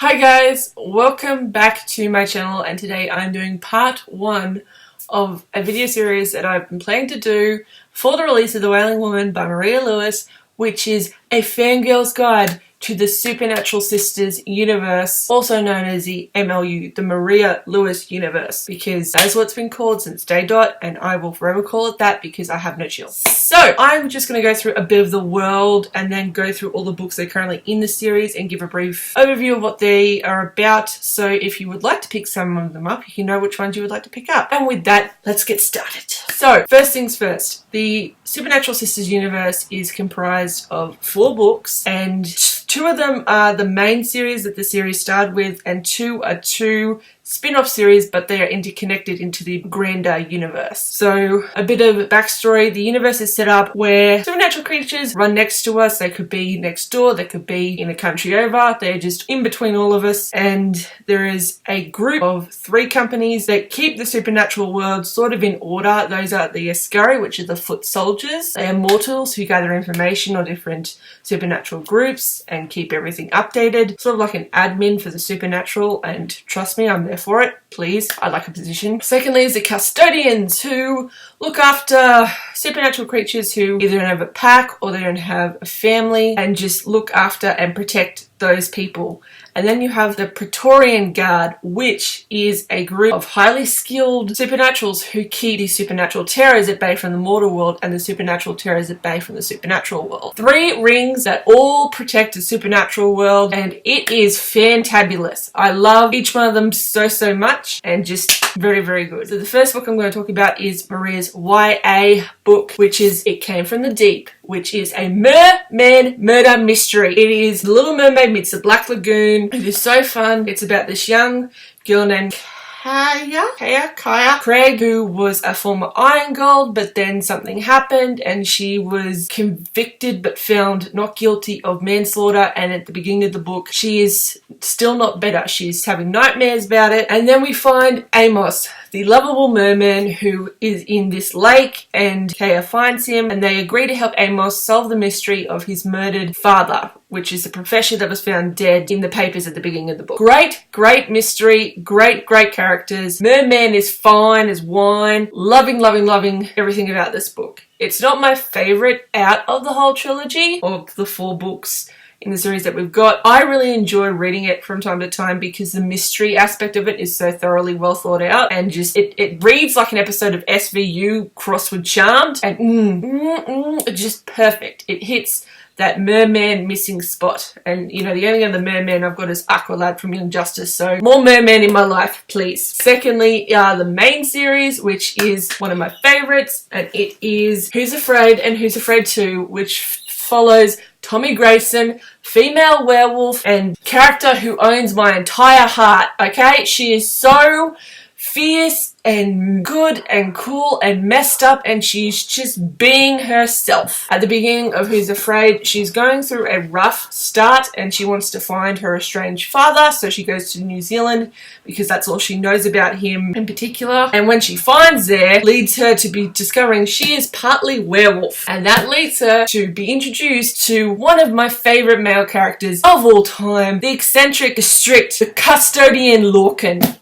Hi guys, welcome back to my channel, and today I'm doing part 1 of a video series that I've been planning to do for the release of The Wailing Woman by Maria Lewis, which is a fangirl's guide to the Supernatural Sisters universe, also known as the MLU, the Maria Lewis universe, because that's what it's been called since day dot, and I will forever call it that because I have no chill. So I'm just going to go through a bit of the world and then go through all the books that are currently in the series and give a brief overview of what they are about. So if you would like to pick some of them up, you know which ones you would like to pick up. And with that, let's get started. So first things first, the Supernatural Sisters universe is comprised of 4 books, and 2 of them are the main series that the series started with, and 2 are 2 spin-off series, but they are interconnected into the grander universe. So a bit of backstory: the universe is set up where supernatural creatures run next to us. They could be next door, they could be in a country over, they're just in between all of us, and there is a group of 3 companies that keep the supernatural world sort of in order. Those are the Enquiries, which are the foot soldiers. They are mortals who gather information on different supernatural groups and keep everything updated, sort of like an admin for the supernatural, and trust me, I'm there for it. Please, I'd like a position. Secondly is the custodians, who look after supernatural creatures who either don't have a pack or they don't have a family, and just look after and protect those people. And then you have the Praetorian Guard, which is a group of highly skilled supernaturals who keep the supernatural terrors at bay from the mortal world and the supernatural terrors at bay from the supernatural world. 3 rings that all protect the supernatural world, and it is fantabulous. I love each one of them so much, and just very good. So the first book I'm going to talk about is Maria's YA book, which is It Came from the Deep, which is a merman murder mystery. It is Little Mermaid meets the Black Lagoon. It is so fun. It's about this young girl named Kaya Craig, who was a former Iron Gold, but then something happened and she was convicted but found not guilty of manslaughter, and at the beginning of the book she is still not better. She's having nightmares about it, and then we find Amos, the lovable merman, who is in this lake, and Kaya finds him and they agree to help Amos solve the mystery of his murdered father, which is the professor that was found dead in the papers at the beginning of the book. Great mystery, great characters. Merman is fine as wine. Loving everything about this book. It's not my favourite out of the whole trilogy of the 4 books in the series that we've got. I really enjoy reading it from time to time because the mystery aspect of it is so thoroughly well thought out, and just it reads like an episode of SVU Crossword Charmed, and just perfect. It hits that merman missing spot, and you know, the only other merman I've got is Aqualad from Young Justice, so more merman in my life, please. Secondly, the main series, which is one of my favourites, and it is Who's Afraid and Who's Afraid 2, which follows Tommy Grayson, female werewolf and character who owns my entire heart, okay? She is so fierce and good and cool and messed up, and she's just being herself. At the beginning of Who's Afraid, she's going through a rough start and she wants to find her estranged father, so she goes to New Zealand because that's all she knows about him in particular. And when she finds there, leads her to be discovering she is partly werewolf, and that leads her to be introduced to one of my favourite male characters of all time, the eccentric, the strict, the custodian Lorcan.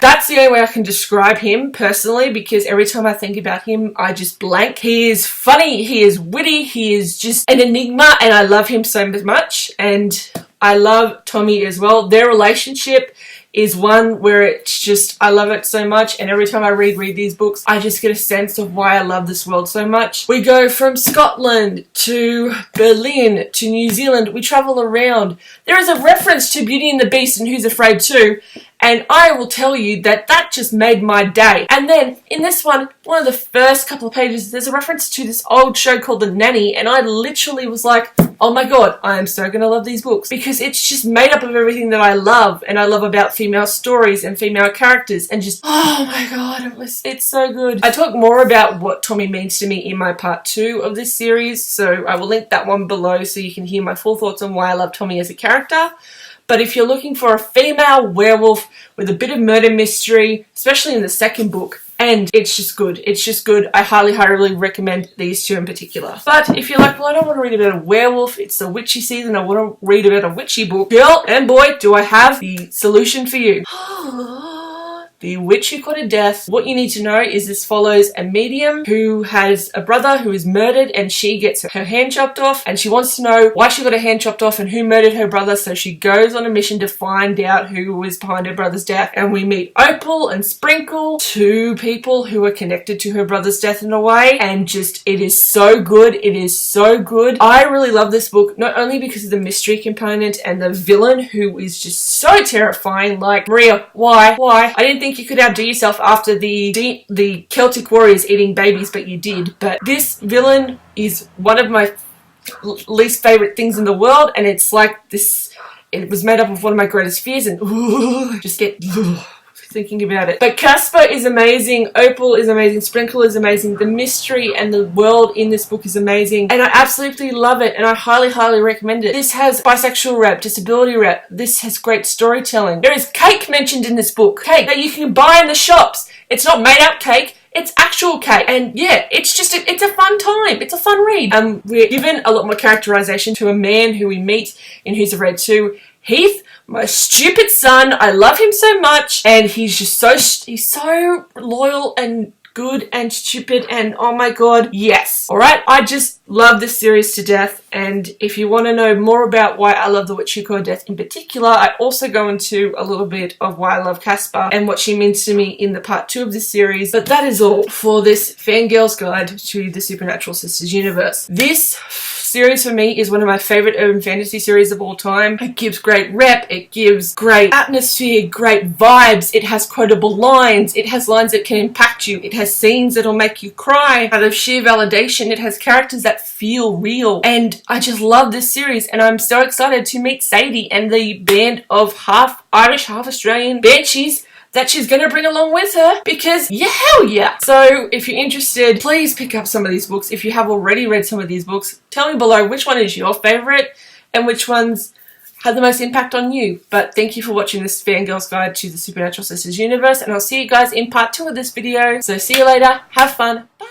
That's the only way I can describe him personally, because every time I think about him, I just blank. He is funny, he is witty, he is just an enigma, and I love him so much. And I love Tommy as well. Their relationship is one where it's just, I love it so much, and every time I read these books, I just get a sense of why I love this world so much. We go from Scotland to Berlin to New Zealand. We travel around. There is a reference to Beauty and the Beast and Who's Afraid 2, and I will tell you that just made my day. And then in this one of the first couple of pages, there's a reference to this old show called The Nanny, and I literally was like, oh my god, I am so gonna love these books, because it's just made up of everything that I love, and I love about female stories and female characters, and just, oh my god, it's so good. I talk more about what Tommy means to me in my part 2 of this series, so I will link that one below so you can hear my full thoughts on why I love Tommy as a character. But if you're looking for a female werewolf with a bit of murder mystery, especially in the second book, And it's just good. It's just good. I highly recommend these two in particular. But if you're like, well, I don't want to read about a werewolf, it's the witchy season, I want to read about a witchy book, girl and boy, do I have the solution for you. The Witch Who Caught a Death. What you need to know is this follows a medium who has a brother who is murdered, and she gets her hand chopped off, and she wants to know why she got her hand chopped off and who murdered her brother, so she goes on a mission to find out who was behind her brother's death. And we meet Opal and Sprinkle, two people who are connected to her brother's death in a way, and just, it is so good. It is so good. I really love this book, not only because of the mystery component and the villain who is just so terrifying, like, Maria, why? I didn't think you could outdo yourself after the Celtic warriors eating babies, but you did. But this villain is one of my least favorite things in the world, and it's like this, it was made up of one of my greatest fears, and just get thinking about it. But Casper is amazing, Opal is amazing, Sprinkle is amazing, the mystery and the world in this book is amazing, and I absolutely love it, and I highly recommend it. This has bisexual rep, disability rep, this has great storytelling. There is cake mentioned in this book, cake that you can buy in the shops. It's not made up cake, it's actual cake, and yeah, it's just it's a fun time. It's a fun read. We're given a lot more characterization to a man who we meet in Who's Afraid 2, Heath, my stupid son. I love him so much, and he's just he's so loyal and good and stupid, and oh my god, yes. Alright, I just love this series to death, and if you want to know more about why I love The Witch Who Caught a Death in particular, I also go into a little bit of why I love Casper and what she means to me in the part 2 of this series. But that is all for this Fangirl's Guide to the Supernatural Sisters universe. This series for me is one of my favorite urban fantasy series of all time. It gives great rep, it gives great atmosphere, great vibes, it has quotable lines, it has lines that can impact you, it has scenes that'll make you cry out of sheer validation, it has characters that feel real, and I just love this series, and I'm so excited to meet Sadie and the band of half Irish, half Australian banshees that she's going to bring along with her, because yeah, hell yeah. So if you're interested, please pick up some of these books. If you have already read some of these books, tell me below which one is your favorite and which ones had the most impact on you. But thank you for watching this Fangirl's Guide to the Supernatural Sisters universe, and I'll see you guys in part 2 of this video. So see you later, have fun, bye.